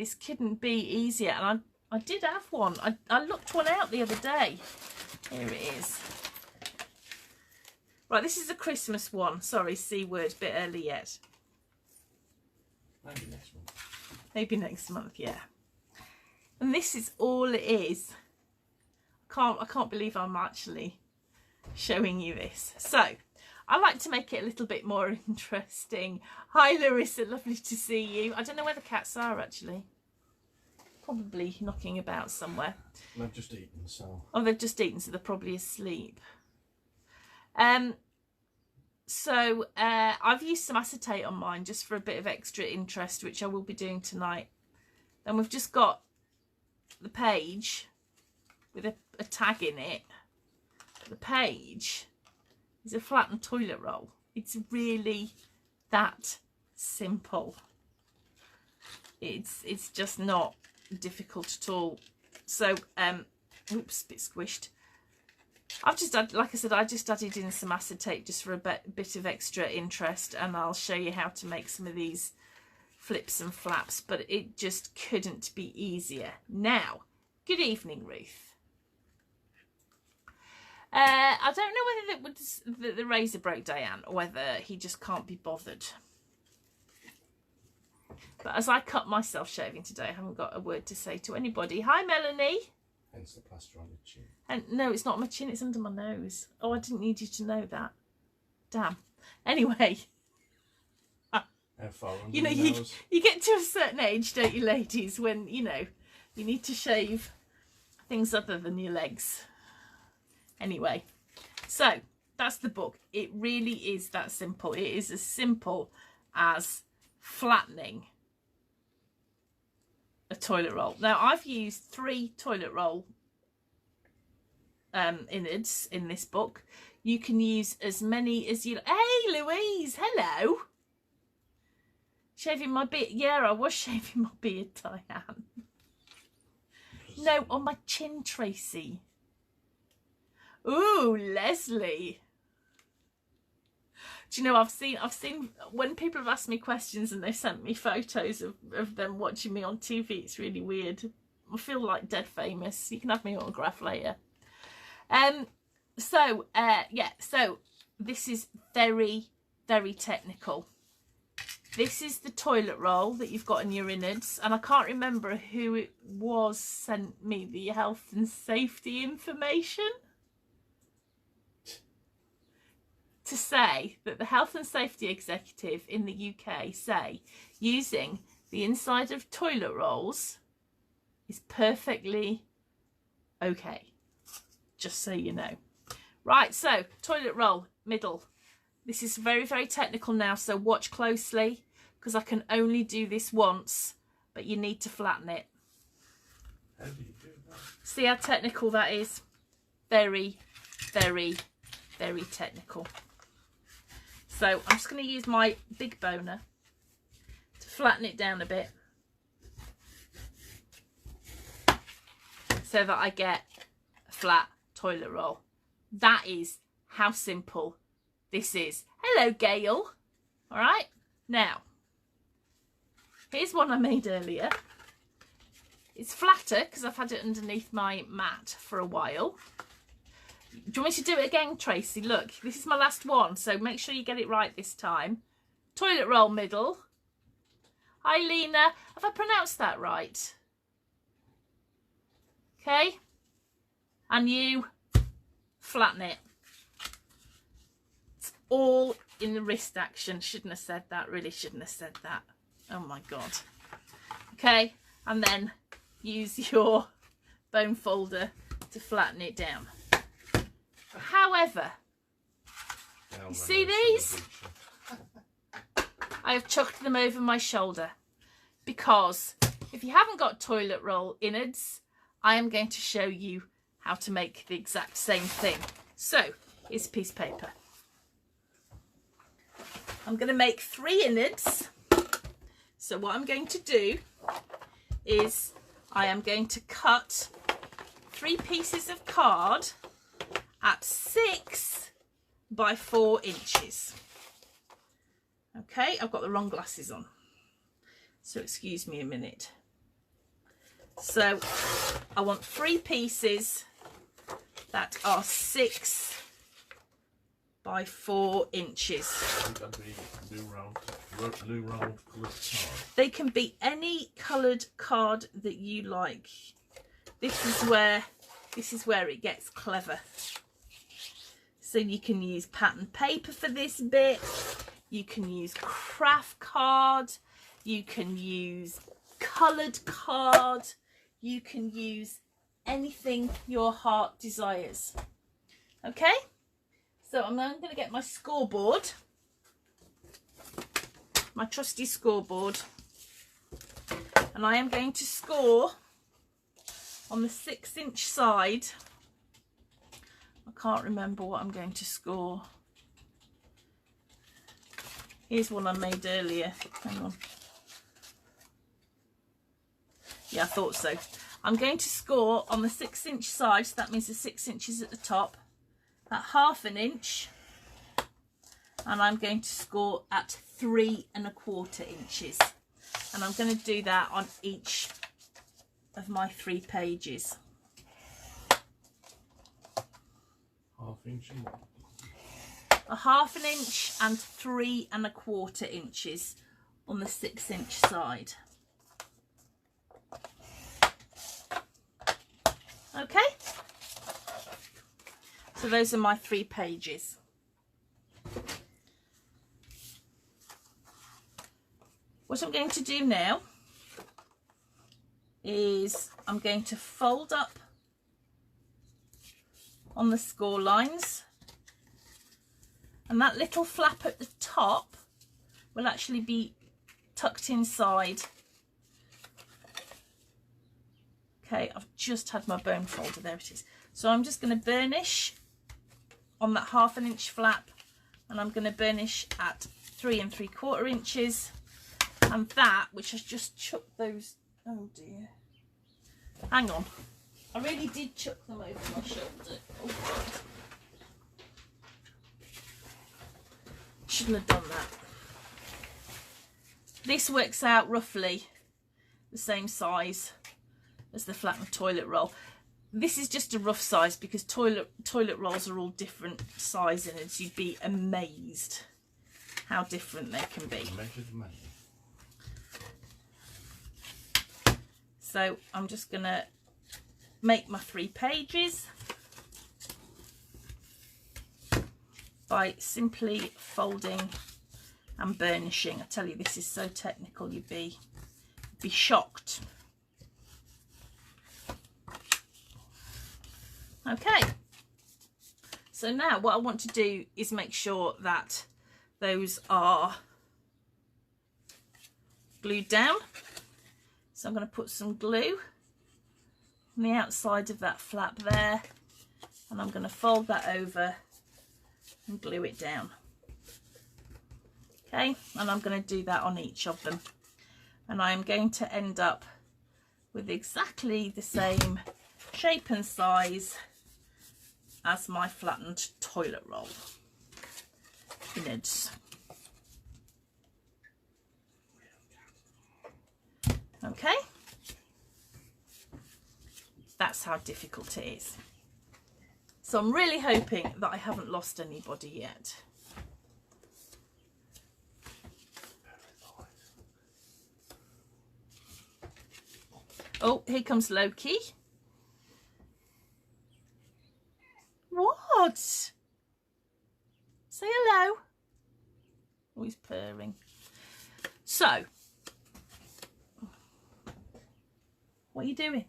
this couldn't be easier. And I did have one. I looked one out the other day. Here it is. Right, this is a Christmas one. Sorry, C word, bit early yet. Maybe next month. Maybe next month, yeah. And this is all it is. I can't believe I'm actually showing you this. So, I like to make it a little bit more interesting. Hi Larissa, lovely to see you. I don't know where the cats are actually. Probably knocking about somewhere. They've just eaten, so. Oh, they've just eaten, so they're probably asleep. I've used some acetate on mine just for a bit of extra interest, which I will be doing tonight. Then we've just got the page with a tag in it. The page is a flattened toilet roll. It's really that simple. It's just not difficult at all. So oops, bit squished. I've just done, like I said, I just added in some acetate just for a bit of extra interest, and I'll show you how to make some of these flips and flaps, but it just couldn't be easier. Now, good evening, Ruth. I don't know whether the razor broke Diane or whether he just can't be bothered. But as I cut myself shaving today, I haven't got a word to say to anybody. Hi, Melanie. Hence the plaster on your chin. And no, it's not my chin, it's under my nose. Oh, I didn't need you to know that. Damn. Anyway. How far under you know, your nose? You get to a certain age, don't you, ladies, when, you know, you need to shave things other than your legs. Anyway, so that's the book. It really is that simple. It is as simple as flattening a toilet roll. Now, I've used 3 toilet roll innards in this book. You can use as many as you... Hey, Louise, hello. Shaving my beard. Yeah, I was shaving my beard, Diane. No, on my chin, Tracy. Ooh, Leslie. Do you know, I've seen when people have asked me questions and they've sent me photos of them watching me on TV, it's really weird. I feel like dead famous. You can have my autograph later. So this is very, very technical. This is the toilet roll that you've got in your innards, and I can't remember who it was sent me the health and safety information. To say that the health and safety executive in the UK say using the inside of toilet rolls is perfectly okay. Just so you know. Right, so toilet roll, middle. This is very, very technical now, so watch closely because I can only do this once, but you need to flatten it. How do you do that? See how technical that is? Very, very, very technical. So I'm just going to use my big boner to flatten it down a bit so that I get a flat toilet roll. That is how simple this is. Hello, Gail. All right. Now, here's one I made earlier. It's flatter because I've had it underneath my mat for a while. Do you want me to do it again, Tracy? Look, this is my last one, so make sure you get it right this time. Toilet roll middle. Hi, Lena. Have I pronounced that right? Okay. And you flatten it. It's all in the wrist action. Shouldn't have said that. Really shouldn't have said that. Oh, my God. Okay. And then use your bone folder to flatten it down. However, you see these? I have chucked them over my shoulder because if you haven't got toilet roll innards, I am going to show you how to make the exact same thing. So here's a piece of paper. I'm going to make 3 innards. So what I'm going to do is I am going to cut 3 pieces of card at 6 by 4 inches. Okay, I've got the wrong glasses on, so excuse me a minute. So I want 3 pieces that are 6 by 4 inches. Would that be blue round coloured card? They can be any coloured card that you like. This is where it gets clever. So you can use pattern paper for this bit. You can use craft card. You can use coloured card. You can use anything your heart desires. Okay? So I'm now going to get my scoreboard. My trusty scoreboard. And I am going to score on the 6-inch side. I can't remember what I'm going to score. Here's one I made earlier. Hang on. Yeah, I thought so. I'm going to score on the 6-inch side, so that means the 6 inches at the top, at 1/2 inch, and I'm going to score at 3 1/4 inches. And I'm going to do that on each of my 3 pages. 1/2 inch and what? A 1/2 inch and 3 1/4 inches on the 6-inch side. Okay, so those are my 3 pages. What I'm going to do now is I'm going to fold up on the score lines, and that little flap at the top will actually be tucked inside. Okay, I've just had my bone folder, there it is. So I'm just going to burnish on that 1/2 inch flap, and I'm going to burnish at 3 3/4 inches, and that, which has just chucked those, oh dear, hang on, I really did chuck them over my shoulder, oh God. Shouldn't have done that. This works out roughly the same size as the flattened toilet roll. This is just a rough size because toilet rolls are all different sizing, and you'd be amazed how different they can be. Measured money. So I'm just gonna make my 3 pages by simply folding and burnishing. I tell you, this is so technical, you'd be shocked. Okay, so now what I want to do is make sure that those are glued down. So I'm going to put some glue on the outside of that flap there, and I'm going to fold that over and glue it down. Okay, and I'm going to do that on each of them, and I am going to end up with exactly the same shape and size as my flattened toilet roll innards. Okay, that's how difficult it is. So I'm really hoping that I haven't lost anybody yet. Oh, here comes Loki. What? Say hello. Oh, he's purring. So, what are you doing?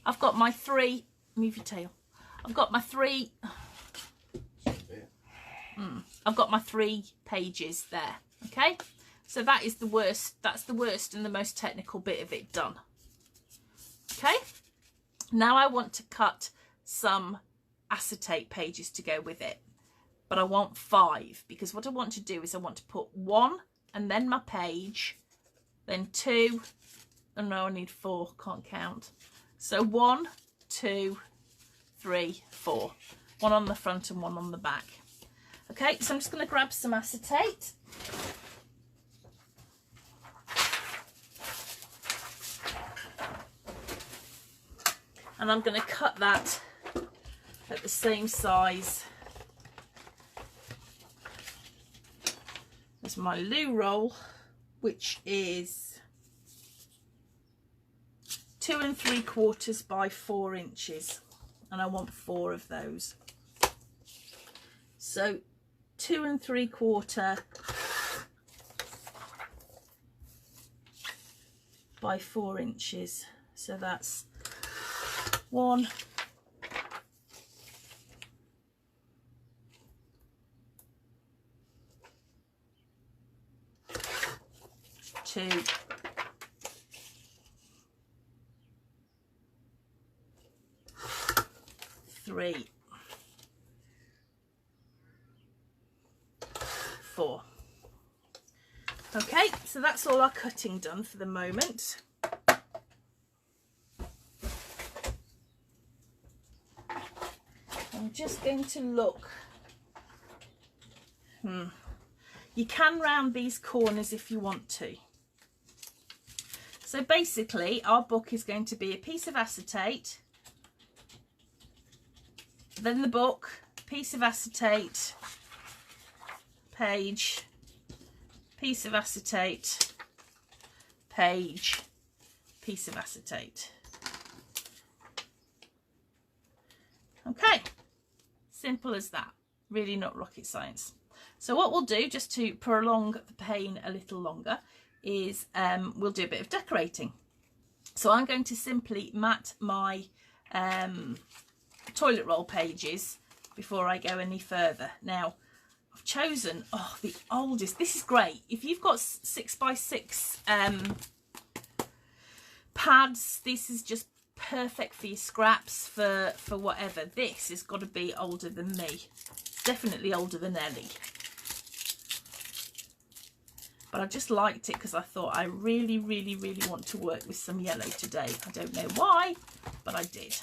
I've got my 3, move your tail. I've got my 3, I've got my 3 pages there, okay? So that is the worst, that's the worst and the most technical bit of it done. Okay? Now I want to cut some acetate pages to go with it, but I want 5, because what I want to do is I want to put 1 and then my page, then 2, oh no, I need 4, can't count. So 1, 2, 3, 4. 1 on the front and 1 on the back. Okay, so I'm just going to grab some acetate. And I'm going to cut that at the same size as my loo roll, which is 2 3/4 by 4 inches, and I want 4 of those. So 2 3/4 by 4 inches. So that's 1, 2, 3, 4. Okay, so that's all our cutting done for the moment. I'm just going to look. You can round these corners if you want to. So basically our book is going to be a piece of acetate, then the book, piece of acetate, page, piece of acetate, page, piece of acetate. Okay, simple as that, really not rocket science. So what we'll do, just to prolong the pain a little longer, is we'll do a bit of decorating. So I'm going to simply mat my toilet roll pages before I go any further. Now I've chosen the oldest. This is great if you've got 6x6 pads. This is just perfect for your scraps, for whatever. This has got to be older than me. It's definitely older than Ellie. But I just liked it because I thought I really, really, really want to work with some yellow today. I don't know why, but I did.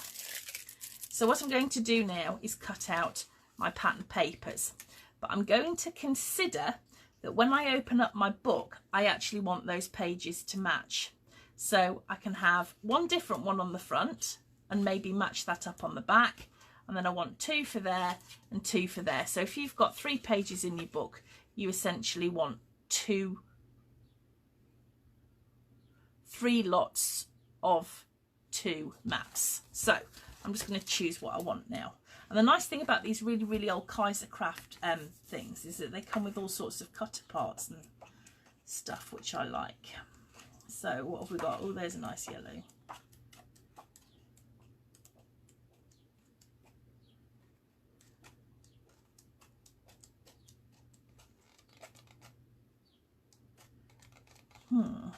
So what I'm going to do now is cut out my pattern papers. But I'm going to consider that when I open up my book, I actually want those pages to match. So I can have one different one on the front and maybe match that up on the back. And then I want 2 for there and 2 for there. So if you've got 3 pages in your book, you essentially want 3 lots of 2 mats. So I'm just going to choose what I want now. And the nice thing about these really, really old Kaiser Craft things is that they come with all sorts of cutter parts and stuff, which I like. So what have we got? Oh, there's a nice yellow.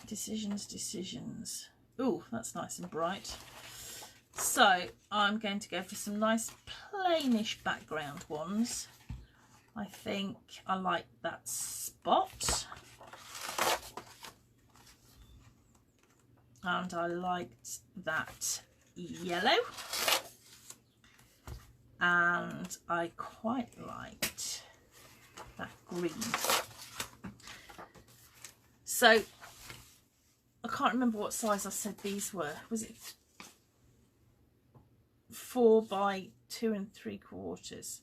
Decisions. Oh, that's nice and bright. So I'm going to go for some nice plainish background ones. I think I like that spot. And I liked that yellow. And I quite liked that green. So I can't remember what size I said these were. Was it 4 by 2 3/4?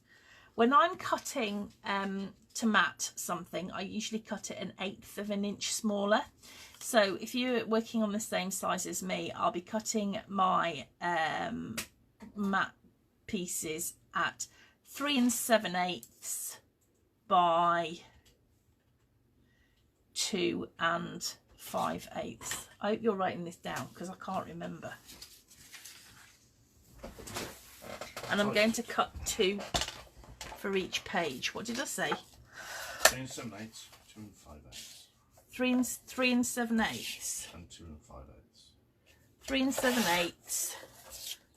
When I'm cutting to mat something, I usually cut it 1/8 of an inch smaller. So if you're working on the same size as me, I'll be cutting my mat pieces at 3 7/8 by 2 5/8. I hope you're writing this down because I can't remember. And I'm going to cut 2 for each page. What did I say? 3 7/8, 2 5/8. 3 7/8. And 2 5/8. 3 7/8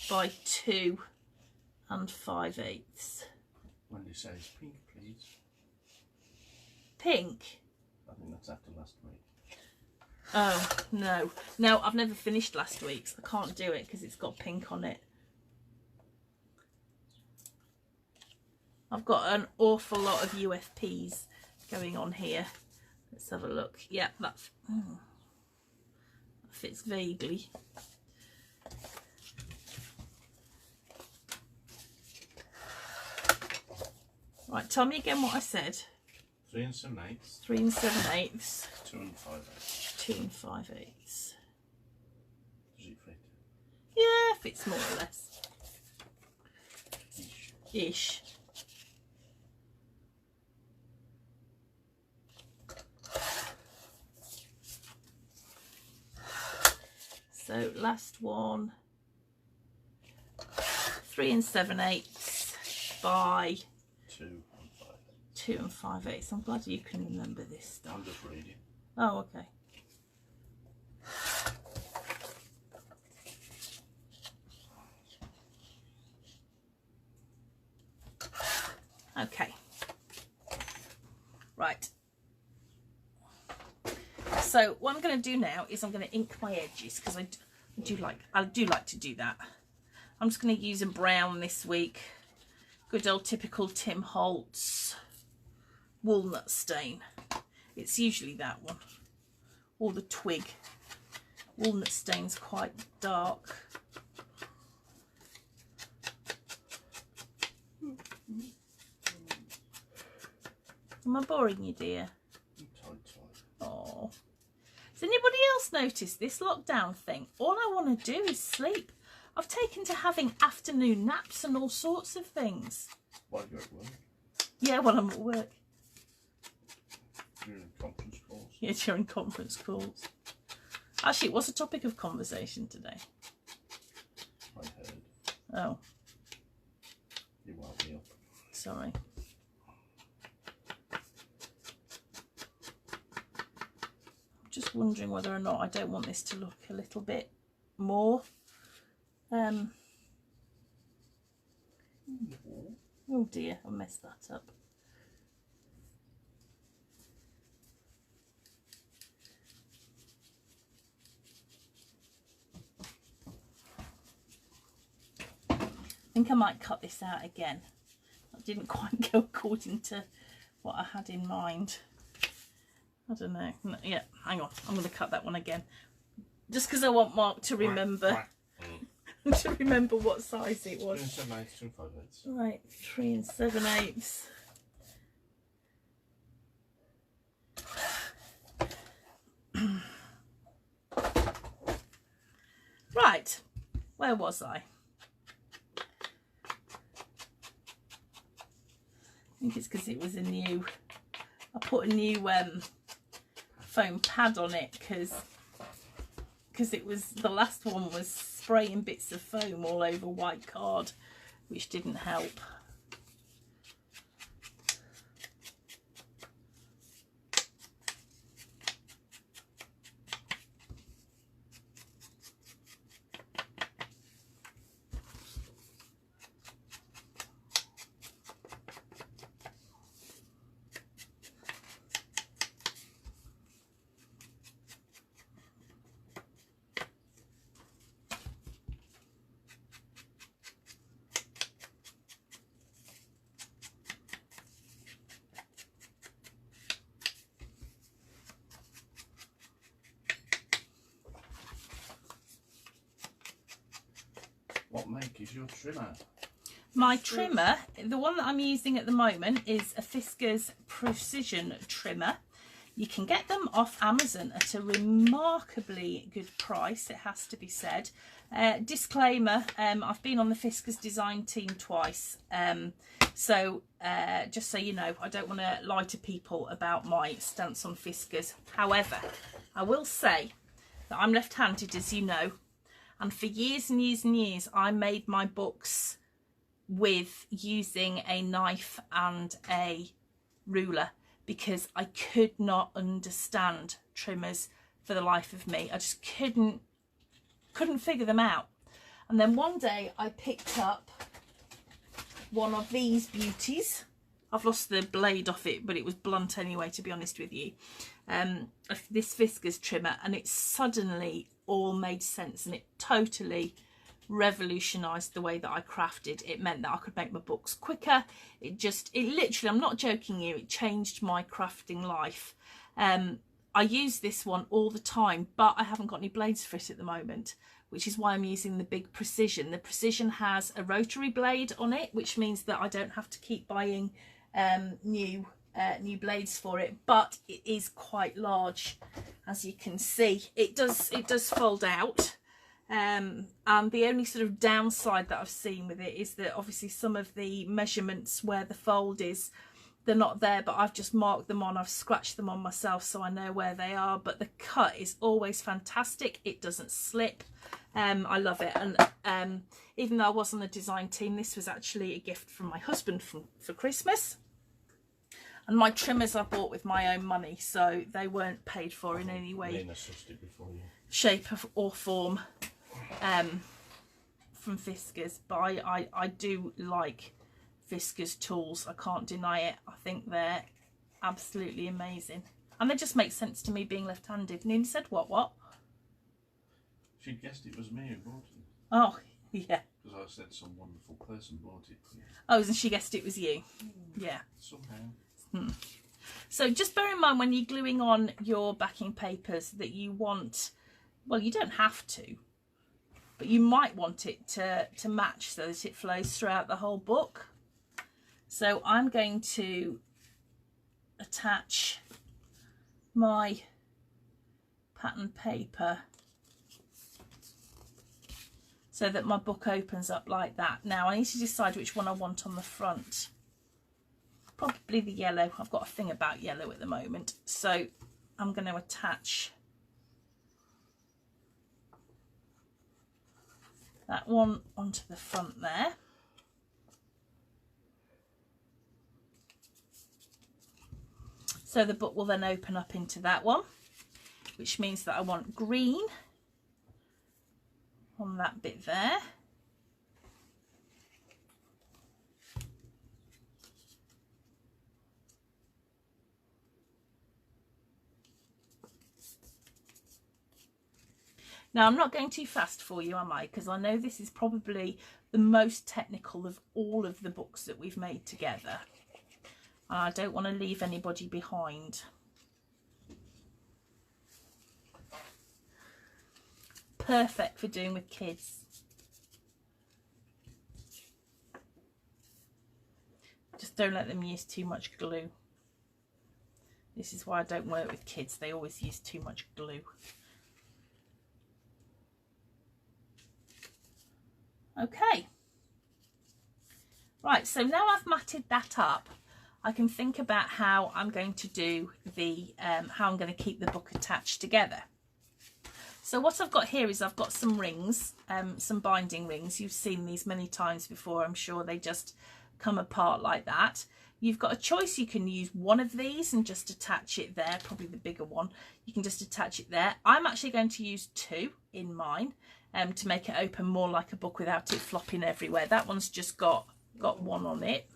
by 2 5/8. Wendy says pink, please. Pink? I think that's after last week. Oh, no. No, I've never finished last week's. I can't do it because it's got pink on it. I've got an awful lot of UFPs going on here. Let's have a look. Yeah, that fits vaguely. Right, tell me again what I said. 3 7/8. 3 7/8. 2 5/8. 2 5/8. Does it fit? Yeah, fits more or less. Ish. Ish. So last one. 3 7/8 by 2 2 5/8. I'm glad you can remember this stuff. I'm just reading. Oh, okay. Okay. Right. So what I'm going to do now is I'm going to ink my edges because I do like to do that. I'm just going to use a brown this week. Good old typical Tim Holtz walnut stain. It's usually that one. Or the twig. Walnut stain's quite dark. Am I boring you, dear? Oh. Has anybody else noticed this lockdown thing? All I want to do is sleep. I've taken to having afternoon naps and all sorts of things. While you're at work? Yeah, while I'm at work. During conference calls? Yeah, during conference calls. Actually, it was a topic of conversation today. I heard. Oh. You woke me up. Sorry. I'm just wondering whether or not I don't want this to look a little bit more. Oh dear, I messed that up. I think I might cut this out again. That didn't quite go according to what I had in mind. I don't know. No, yeah, hang on. I'm going to cut that one again. Just because I want Mark to remember. To remember what size it was. 3 7/8, 2 5/8. Right, 3 7/8. Right, where was I? I think it's because it was a new, I put a new foam pad on it because it was, the last one was spraying bits of foam all over white card, which didn't help. What make is your trimmer? My trimmer, the one that I'm using at the moment, is a Fiskars Precision trimmer. You can get them off Amazon at a remarkably good price, it has to be said. Disclaimer, I've been on the Fiskars design team twice, so just so you know, I don't want to lie to people about my stance on Fiskars. However, I will say that I'm left-handed, as you know, and for years and years and years I made my books with using a knife and a ruler because I could not understand trimmers for the life of me. I just couldn't figure them out. And then one day I picked up one of these beauties. I've lost the blade off it, but it was blunt anyway, to be honest with you. This Fiskars trimmer, and it suddenly all made sense, and it totally revolutionized the way that I crafted. It meant that I could make my books quicker. It literally, I'm not joking you, it changed my crafting life. I use this one all the time, but I haven't got any blades for it at the moment, which is why I'm using the big Precision. The Precision has a rotary blade on it, which means that I don't have to keep buying new blades for it, but it is quite large, as you can see. It does fold out, and the only sort of downside that I've seen with it is that obviously some of the measurements where the fold is, they're not there, but I've just marked them on. I've scratched them on myself so I know where they are, but the cut is always fantastic. It doesn't slip. I love it. And even though I was on the design team, this was actually a gift from my husband for Christmas. And my trimmers I bought with my own money, so they weren't paid for in any way, shape or form from Fiskars. But I do like Fiskars tools. I can't deny it. I think they're absolutely amazing. And they just make sense to me, being left-handed. Nina said, what? She guessed it was me who bought it. Oh, yeah. Because I said some wonderful person bought it. Oh, and she guessed it was you. Yeah. Somehow. So just bear in mind when you're gluing on your backing papers that you want, well, you don't have to, but you might want it to match so that it flows throughout the whole book. So I'm going to attach my pattern paper so that my book opens up like that. Now I need to decide which one I want on the front. Probably the yellow. I've got a thing about yellow at the moment, so I'm going to attach that one onto the front there. So the book will then open up into that one, which means that I want green on that bit there. Now, I'm not going too fast for you, am I? Because I know this is probably the most technical of all of the books that we've made together. And I don't want to leave anybody behind. Perfect for doing with kids. Just don't let them use too much glue. This is why I don't work with kids. They always use too much glue. Okay, right, so now I've matted that up, I can think about how I'm going to do the, how I'm going to keep the book attached together. So what I've got here is I've got some rings, some binding rings. You've seen these many times before, I'm sure. They just come apart like that. You've got a choice. You can use one of these and just attach it there, probably the bigger one. You can just attach it there. I'm actually going to use two in mine. To make it open more like a book without it flopping everywhere. That one's just got one on it.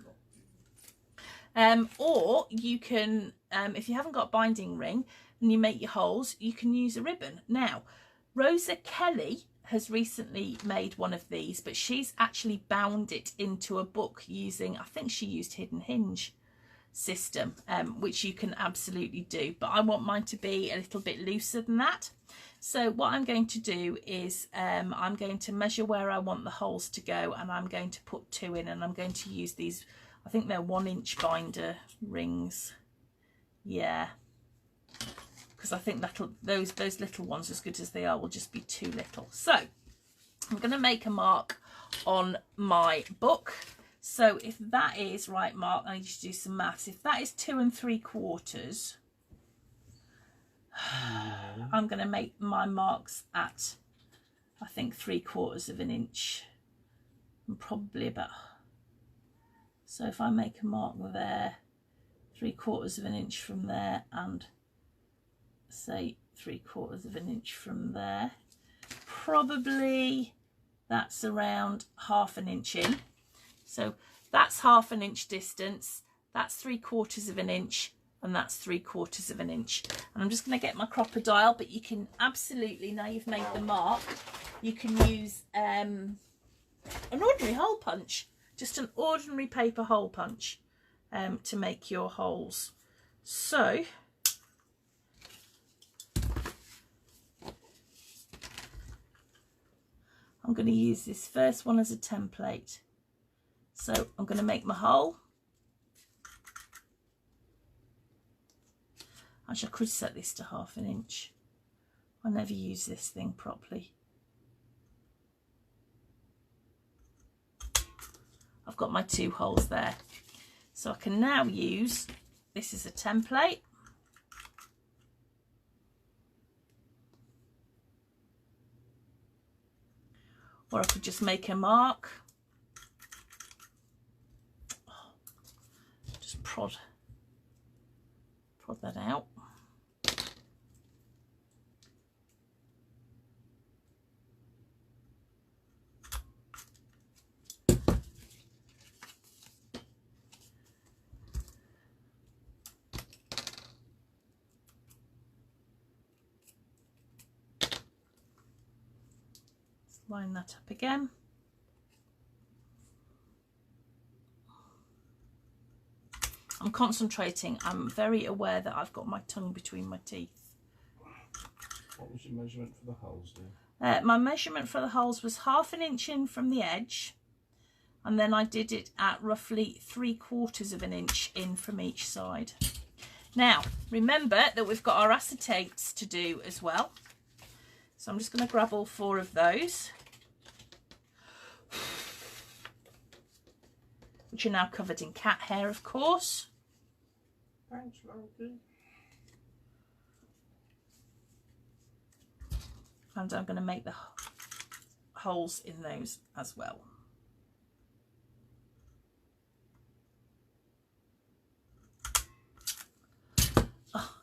Or you can, if you haven't got a binding ring and you make your holes, you can use a ribbon. Now, Rosa Kelly has recently made one of these, but she's actually bound it into a book using, I think she used Hidden Hinge system, which you can absolutely do. But I want mine to be a little bit looser than that. So what I'm going to do is I'm going to measure where I want the holes to go, and I'm going to put two in, and I'm going to use these, I think they're 1-inch binder rings. Yeah, because I think those little ones, as good as they are, will just be too little. So I'm going to make a mark on my book. So if that is, right, Mark, I need you to do some maths. If that is 2 3/4, I'm going to make my marks at, I think, 3/4 of an inch, and probably about, so if I make a mark there, 3/4 of an inch from there, and say 3/4 of an inch from there, probably that's around 1/2 inch in. So that's 1/2 inch distance, that's 3/4 of an inch, and that's 3/4 of an inch. And I'm just going to get my crocodile, but you can absolutely, now you've made the mark, you can use an ordinary hole punch, just an ordinary paper hole punch to make your holes. So I'm going to use this first one as a template. So I'm going to make my hole. Actually, I could set this to 1/2 inch. I never use this thing properly. I've got my 2 holes there. So I can now use this as a template. Or I could just make a mark. Just prod that out. Line that up again. I'm concentrating. I'm very aware that I've got my tongue between my teeth. What was your measurement for the holes, dear? My measurement for the holes was 1/2 inch in from the edge, and then I did it at roughly 3/4 inch in from each side. Now, remember that we've got our acetates to do as well. So I'm just going to grab all 4 of those, which are now covered in cat hair, of course. Thanks, Loki. And I'm going to make the holes in those as well. Oh.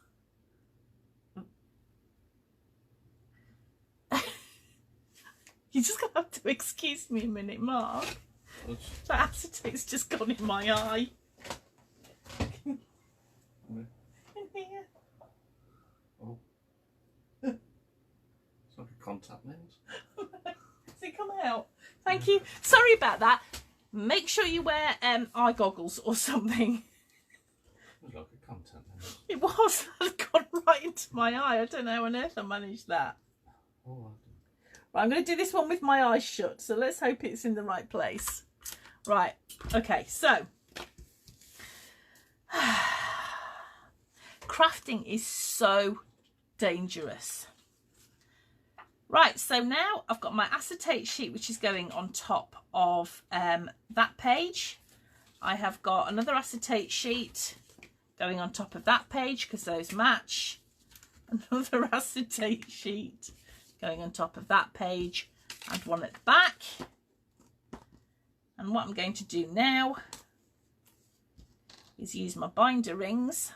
You're just going to have to excuse me a minute, Mark. The acetate's just gone in my eye. Where? In here. Oh. It's like a contact lens. Has it come out? Thank you. Sorry about that. Make sure you wear eye goggles or something. It was like a contact lens. It was. It's gone right into my eye. I don't know how on earth I managed that. Oh, Right, I'm going to do this one with my eyes shut, so let's hope it's in the right place. Right, okay, so crafting is so dangerous. Right, so now I've got my acetate sheet, which is going on top of that page. I have got another acetate sheet going on top of that page because those match. Another acetate sheet going on top of that page, and one at the back. And what I'm going to do now is use my binder rings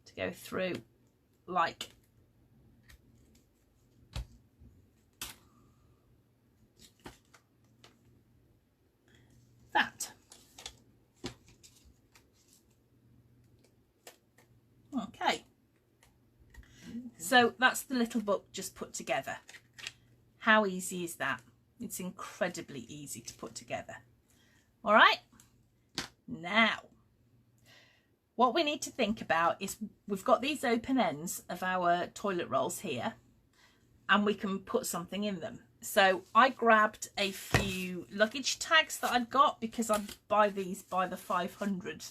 to go through like that. Okay, so that's the little book just put together. How easy is that? It's incredibly easy to put together. All right, now what we need to think about is we've got these open ends of our toilet rolls here, and we can put something in them. So I grabbed a few luggage tags that I'd got because I buy these by the 500.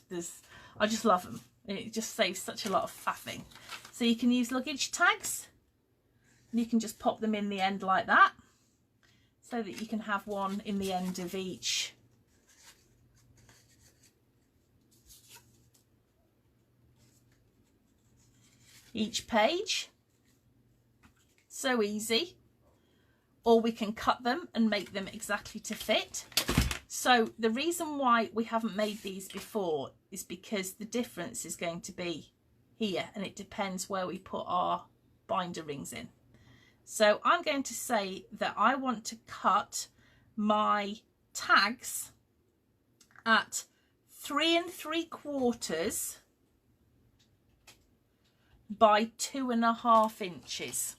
I just love them. It just saves such a lot of faffing. So you can use luggage tags, and you can just pop them in the end like that, so that you can have one in the end of each page. So easy. Or we can cut them and make them exactly to fit. So the reason why we haven't made these before is because the difference is going to be here, and it depends where we put our binder rings in. So I'm going to say that I want to cut my tags at 3 3/4 by 2.5 inches.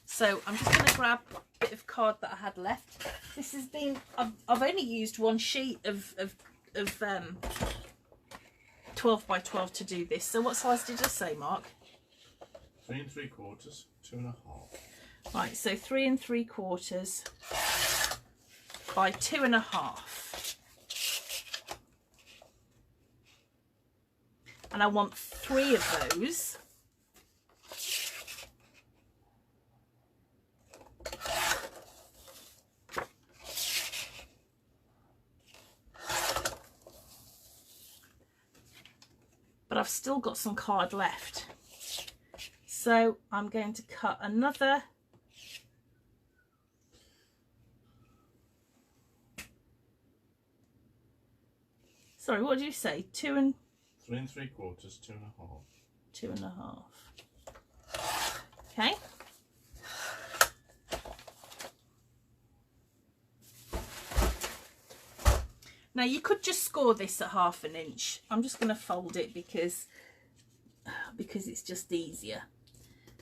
So I'm just going to grab a bit of card that I had left. This has been, I've only used one sheet of 12 by 12 to do this. So what size did I say, Mark? 3 3/4, 2.5. Right, so 3 3/4 by 2.5. and I want 3 of those. But I've still got some card left. So I'm going to cut another sorry, what did you say? 2 3 3/4, 2 1/2. 2.5. Okay. Now you could just score this at 1/2 inch. I'm just going to fold it because it's just easier.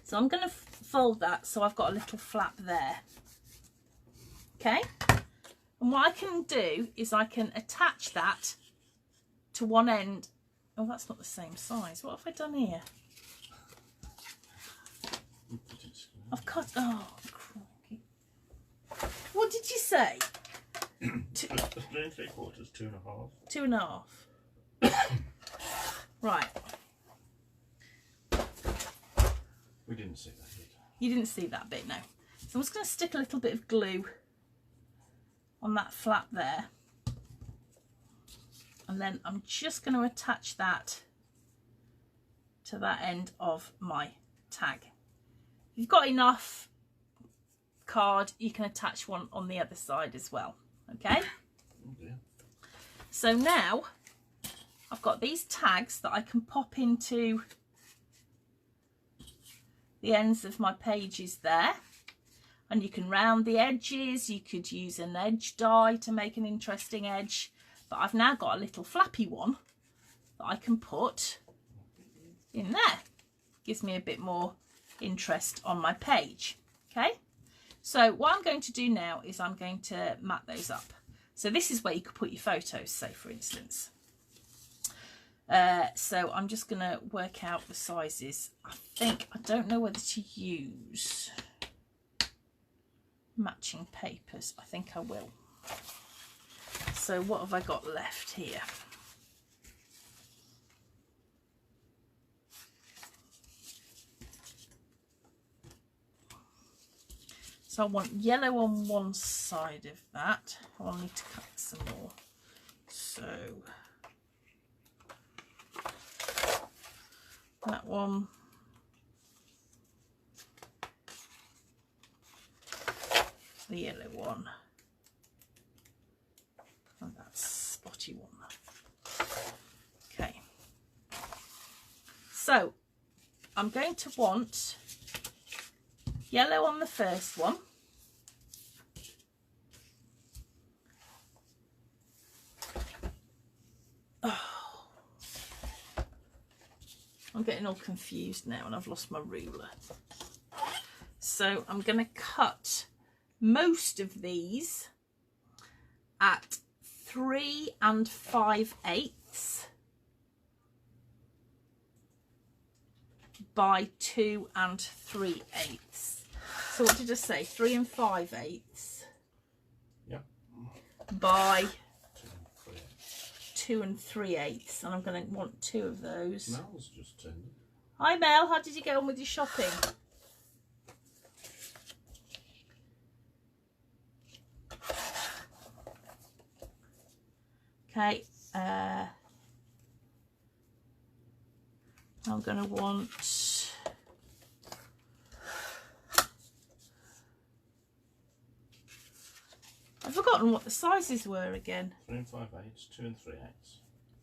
So I'm going to fold that so I've got a little flap there. Okay. And what I can do is I can attach that to one end. Oh, that's not the same size. What have I done here? I've cut. Oh, crikey. What did you say? 3 3/4, 2 1/2. 2.5. Right. We didn't see that bit. You didn't see that bit, no. So I'm just going to stick a little bit of glue on that flap there. And then I'm just going to attach that to that end of my tag. If you've got enough card, you can attach one on the other side as well. Okay? Oh dear. So now I've got these tags that I can pop into the ends of my pages there. And you can round the edges. You could use an edge die to make an interesting edge. But I've now got a little flappy one that I can put in there. Gives me a bit more interest on my page. Okay, so what I'm going to do now is I'm going to mat those up. So this is where you could put your photos, say for instance. So I'm just going to work out the sizes. I don't know whether to use matching papers. I think I will. So what have I got left here? So I want yellow on one side of that. I'll need to cut some more. So that one. The yellow one. And that spotty one. Okay. So I'm going to want yellow on the first one. Oh. I'm getting all confused now and I've lost my ruler. So I'm going to cut most of these at 3 5/8 by 2 3/8. So what did I say? 3 5/8. Yep. By 2 3/8. And I'm going to want 2 of those. Mel's just turned up. Hi Mel, how did you get on with your shopping? Okay, I'm going to want I've forgotten what the sizes were again. 3 5/8, 2 3/8.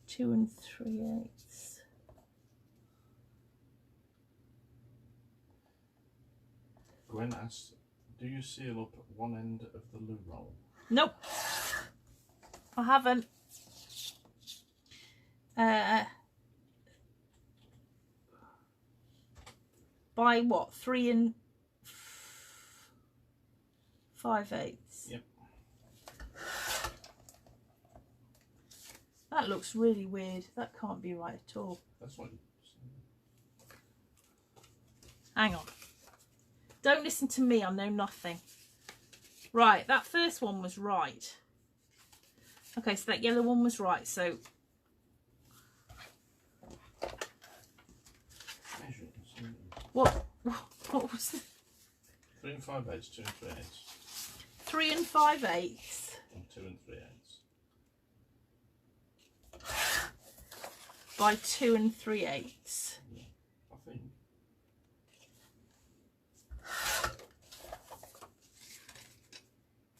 2 3/8. Gwen asks, do you seal up one end of the loo roll? Nope, I haven't. By what? 3 5/8. Yep. That looks really weird. That can't be right at all. That's what you said. Hang on. Don't listen to me. I know nothing. Right, that first one was right. Okay, so that yellow one was right. So What was it? 3 and 5/8, 2 and 3/8. 3 and 5/8. And 2 and 3/8. By 2 and 3/8. Yeah, I think.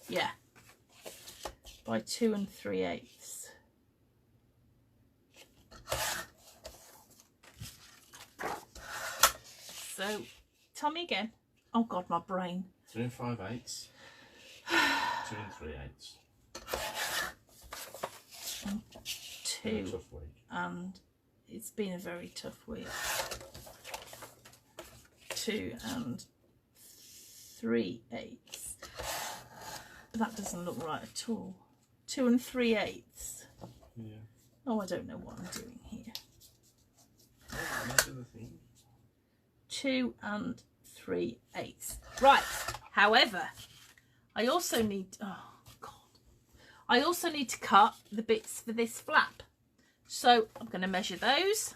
Yeah. By 2 and 3/8. So, tell me again. Oh God, my brain. 3 and 5/8. 2 and 3/8. 2 Tough week. and it's been a very tough week. 2 and 3/8. That doesn't look right at all. 2 and 3/8. Yeah. Oh, I don't know what I'm doing here. Oh, measure the thing. 2 and 3/8. Right. However, I also need. Oh God. I also need to cut the bits for this flap. So I'm going to measure those,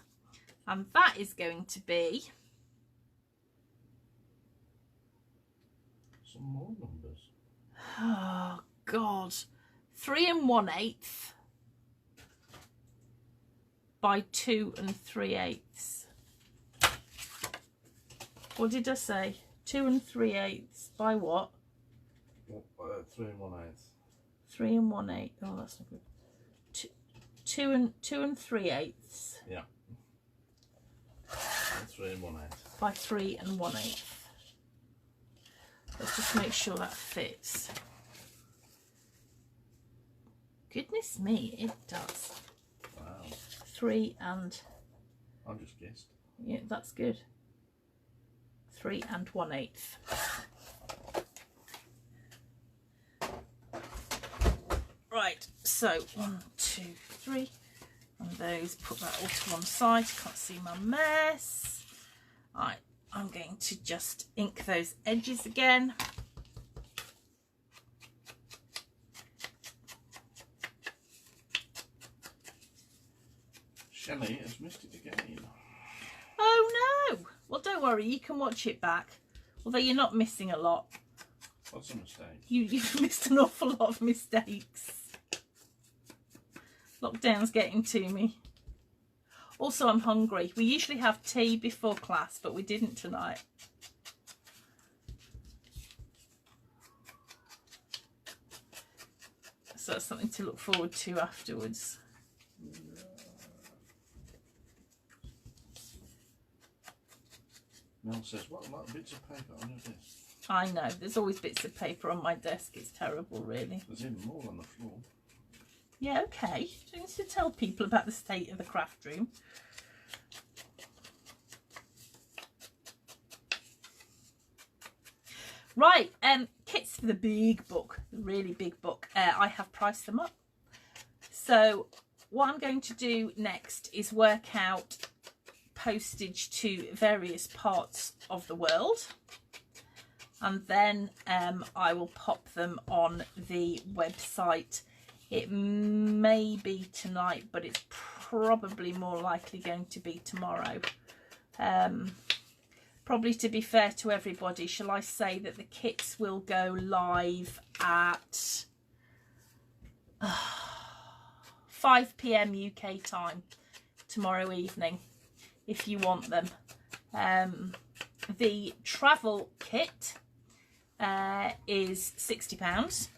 and that is going to be some more numbers. Oh God, 3 and 1/8 by 2 and 3/8. What did I say? 2 and 3/8 by what? 3 and 1/8. 3 and 1/8. Oh, that's not good. 2 and 3/8. Yeah. And 3 and 1/8. By 3 and 1/8. Let's just make sure that fits. Goodness me, it does. Wow. 3 and... I just guessed. Yeah, that's good. 3 and 1/8. Right, so 1, 2, 3. And those, put that all to one side. Can't see my mess. Right, I'm going to just ink those edges again. Shelley has missed it again. Oh no! Well, don't worry, you can watch it back. Although you're not missing a lot. What's a mistake? You've missed an awful lot of mistakes. Lockdown's getting to me. Also, I'm hungry. We usually have tea before class, but we didn't tonight. So that's something to look forward to afterwards. Mel says, what bits of paper on your desk? I know, there's always bits of paper on my desk. It's terrible, really. There's even more on the floor. Yeah, okay. You need to tell people about the state of the craft room. Right, kits for the big book, the really big book. I have priced them up. So what I'm going to do next is work out postage to various parts of the world, and then I will pop them on the website. It may be tonight, but it's probably more likely going to be tomorrow. Probably, to be fair to everybody, shall I say that the kits will go live at 5 PM UK time tomorrow evening, if you want them. The travel kit is £60,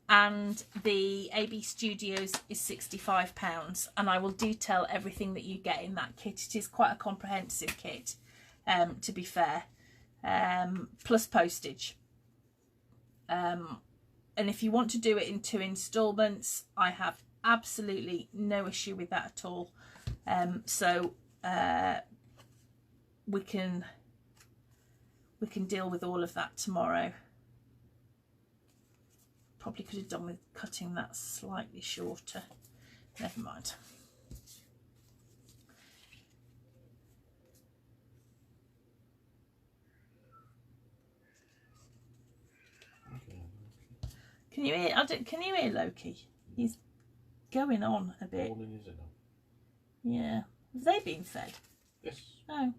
and the AB Studios is £65, and I will detail everything that you get in that kit. It is quite a comprehensive kit, to be fair, plus postage. And if you want to do it in 2 instalments, I have absolutely no issue with that at all. So we can deal with all of that tomorrow. Probably could have done with cutting that slightly shorter. Never mind. Can you hear? Can you hear Loki? He's going on a bit. All in his ear. Yeah. Have they been fed? Yes. Oh.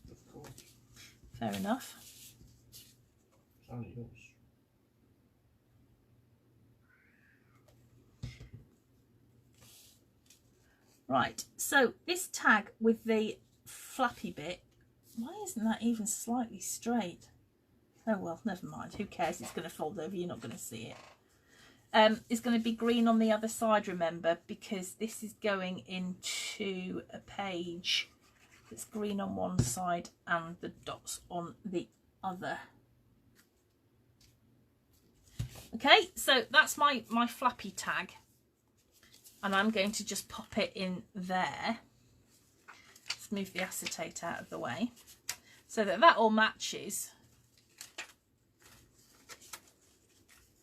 Of course. fair enough. It's only yours. Right, so this tag with the flappy bit, why isn't that even slightly straight? Oh well, never mind, who cares, it's going to fold over, you're not going to see it. It's going to be green on the other side, remember, because this is going into a page that's green on one side and the dots on the other. Okay, so that's my flappy tag, and I'm going to just pop it in there. Let's move the acetate out of the way so that that all matches.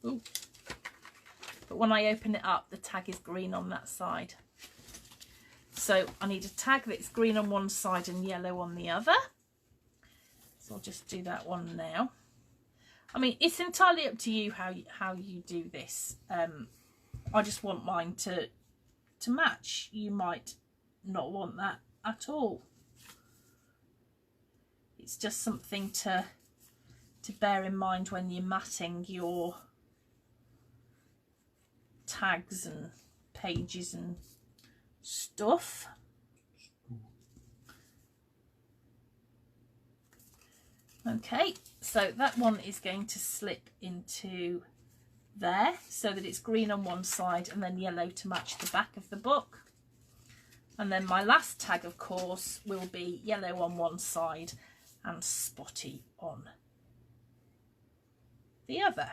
Ooh. But when I open it up, the tag is green on that side. So I need a tag that's green on one side and yellow on the other. So I'll just do that one now. I mean, it's entirely up to you how you do this. I just want mine to match. You might not want that at all. It's just something to bear in mind when you're matting your tags and pages and stuff. Okay, so that one is going to slip into there so that it's green on one side and then yellow to match the back of the book. And then my last tag, of course, will be yellow on one side and spotty on the other.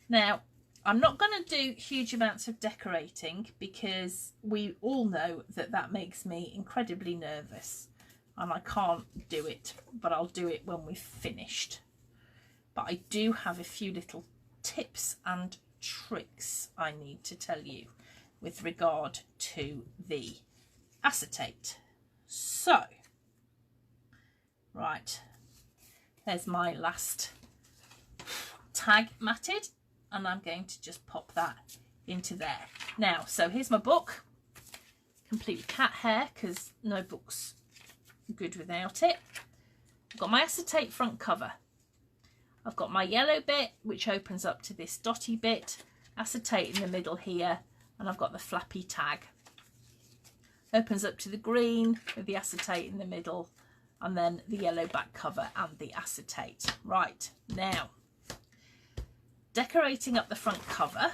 Now, I'm not going to do huge amounts of decorating because we all know that that makes me incredibly nervous and I can't do it, but I'll do it when we've finished. But I do have a few little tips and tricks I need to tell you with regard to the acetate. So, right, there's my last tag matted. And I'm going to just pop that into there. Now, so here's my book, complete with cat hair, because no book's good without it. I've got my acetate front cover. I've got my yellow bit, which opens up to this dotty bit, acetate in the middle here, and I've got the flappy tag. Opens up to the green with the acetate in the middle, and then the yellow back cover and the acetate. Right, now, decorating up the front cover,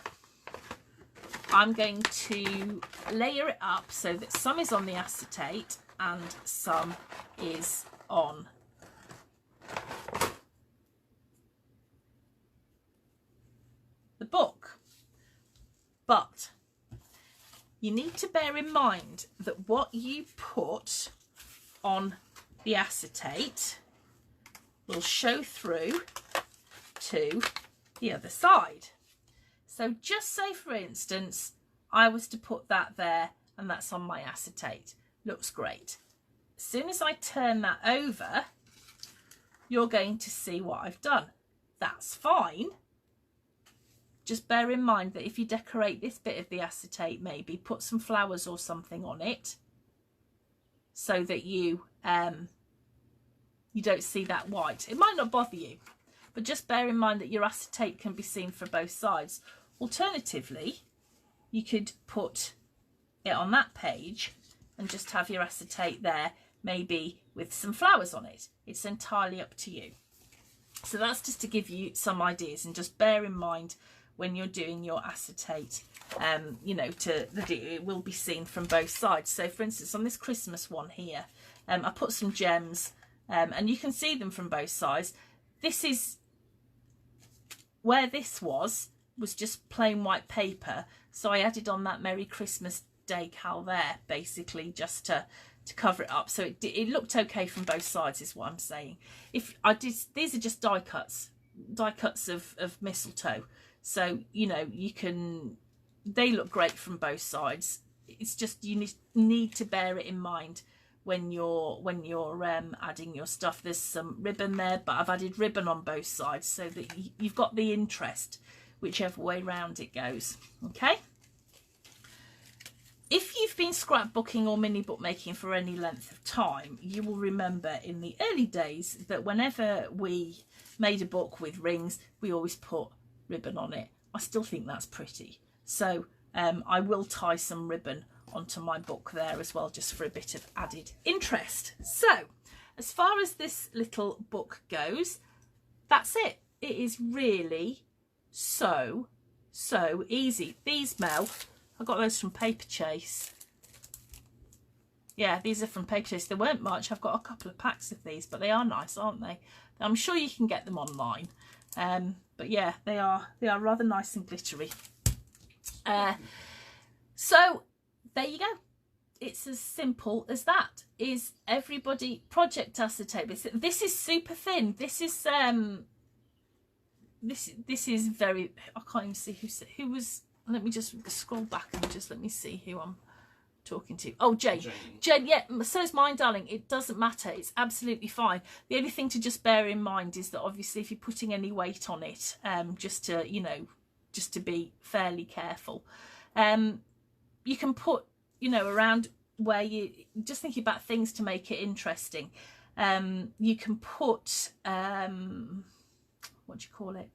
I'm going to layer it up so that some is on the acetate and some is on the book. But you need to bear in mind that what you put on the acetate will show through to the other side. So just say, for instance, I was to put that there and that's on my acetate. Looks great. As soon as I turn that over, you're going to see what I've done. That's fine. Just bear in mind that if you decorate this bit of the acetate, maybe put some flowers or something on it so that you don't see that white. It might not bother you, but just bear in mind that your acetate can be seen from both sides. Alternatively, you could put it on that page and just have your acetate there, maybe with some flowers on it. It's entirely up to you. So that's just to give you some ideas, and just bear in mind when you're doing your acetate, you know, that it will be seen from both sides. So for instance, on this Christmas one here, I put some gems, and you can see them from both sides. This is where this was just plain white paper, so I added on that Merry Christmas decal there, basically just to cover it up, so it looked okay from both sides, is what I'm saying. If I did, these are just die cuts of mistletoe, so you know, they look great from both sides. It's just you need to bear it in mind when you're adding your stuff. There's some ribbon there, but I've added ribbon on both sides so that you've got the interest whichever way round it goes. Okay, if you've been scrapbooking or mini bookmaking for any length of time, you will remember in the early days that whenever we made a book with rings, we always put ribbon on it. I still think that's pretty. So I will tie some ribbon onto my book there as well, just for a bit of added interest. So as far as this little book goes, that's it. It is really so easy. These, Mel, I got those from Paper Chase. Yeah, these are from Paper Chase. They weren't much. I've got a couple of packs of these, but they are nice, aren't they? I'm sure you can get them online. But yeah, they are rather nice and glittery. So there you go. It's as simple as that. Is everybody project acetate? This is super thin. This is this is very. I can't even see who was. Let me just scroll back and just let me see who I'm talking to. Oh, Jane. Jane, yeah, so's mine, darling. It doesn't matter. It's absolutely fine. The only thing to just bear in mind is that obviously if you're putting any weight on it, just to, you know, just to be fairly careful. You can put, you know, around where you just thinking about things to make it interesting. You can put what do you call it?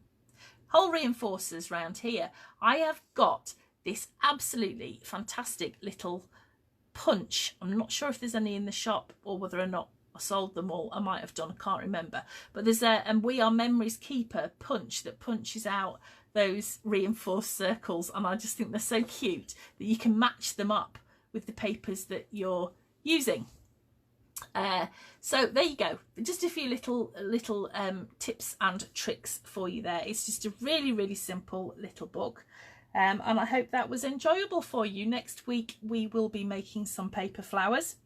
Hole reinforcers round here. I have got this absolutely fantastic little punch. I'm not sure if there's any in the shop or whether or not I sold them all. I might have done, I can't remember. But there's a We Are Memories Keeper punch that punches out those reinforced circles, and I just think they're so cute that you can match them up with the papers that you're using. So there you go, just a few little tips and tricks for you there. It's just a really simple little book, and I hope that was enjoyable for you. Next week we will be making some paper flowers.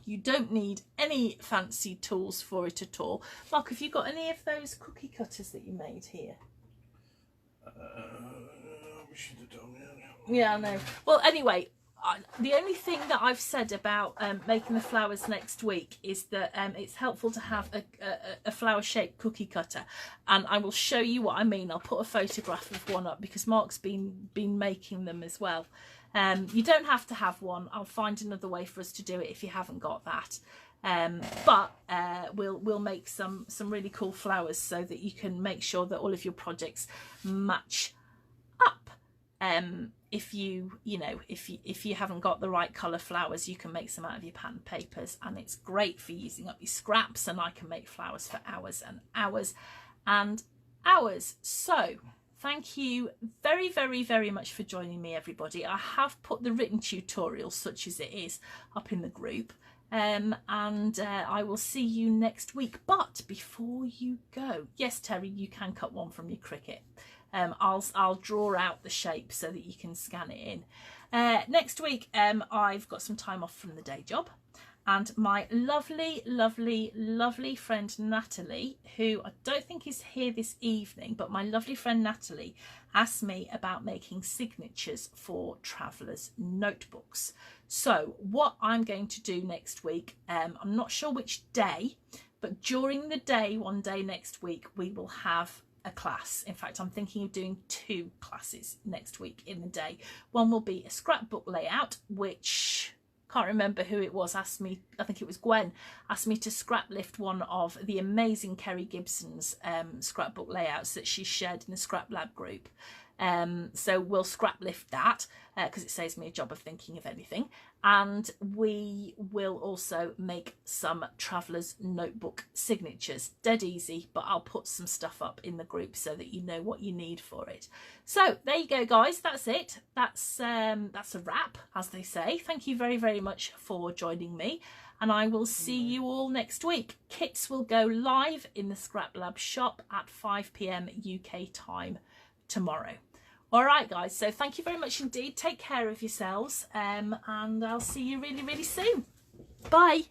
You don't need any fancy tools for it at all. Mark, have you got any of those cookie cutters that you made here? We should have done it. Yeah, I know. Well, anyway, the only thing that I've said about making the flowers next week is that it's helpful to have a flower shaped cookie cutter, and I will show you what I mean. I'll put a photograph of one up because Mark's been making them as well. You don't have to have one. I'll find another way for us to do it if you haven't got that. But we'll make some really cool flowers so that you can make sure that all of your projects match up. If you haven't got the right colour flowers, you can make some out of your pattern papers, and it's great for using up your scraps, and I can make flowers for hours and hours and hours. So thank you very much for joining me, everybody. I have put the written tutorial, such as it is, up in the group, and I will see you next week. But before you go, yes, Terry, you can cut one from your Cricut. I'll draw out the shape so that you can scan it in. Next week I've got some time off from the day job, and my lovely friend Natalie, who I don't think is here this evening, but my lovely friend Natalie asked me about making signatures for travellers' notebooks. So what I'm going to do next week, I'm not sure which day, but during the day, one day next week, we will have a class. In fact, I'm thinking of doing 2 classes next week in the day. One will be a scrapbook layout, which can't remember who it was asked me, I think it was Gwen, asked me to scrap lift one of the amazing Kerry Gibson's scrapbook layouts that she shared in the Scrap Lab group. So we'll scrap lift that because it saves me a job of thinking of anything, and we will also make some travellers notebook signatures. Dead easy, but I'll put some stuff up in the group so that you know what you need for it. So there you go, guys, that's it. That's a wrap, as they say. Thank you very much for joining me, and I will see you all next week. Kits will go live in the Scrap Lab shop at 5 PM UK time tomorrow. All right, guys, so thank you very much indeed. Take care of yourselves, and I'll see you really soon. Bye.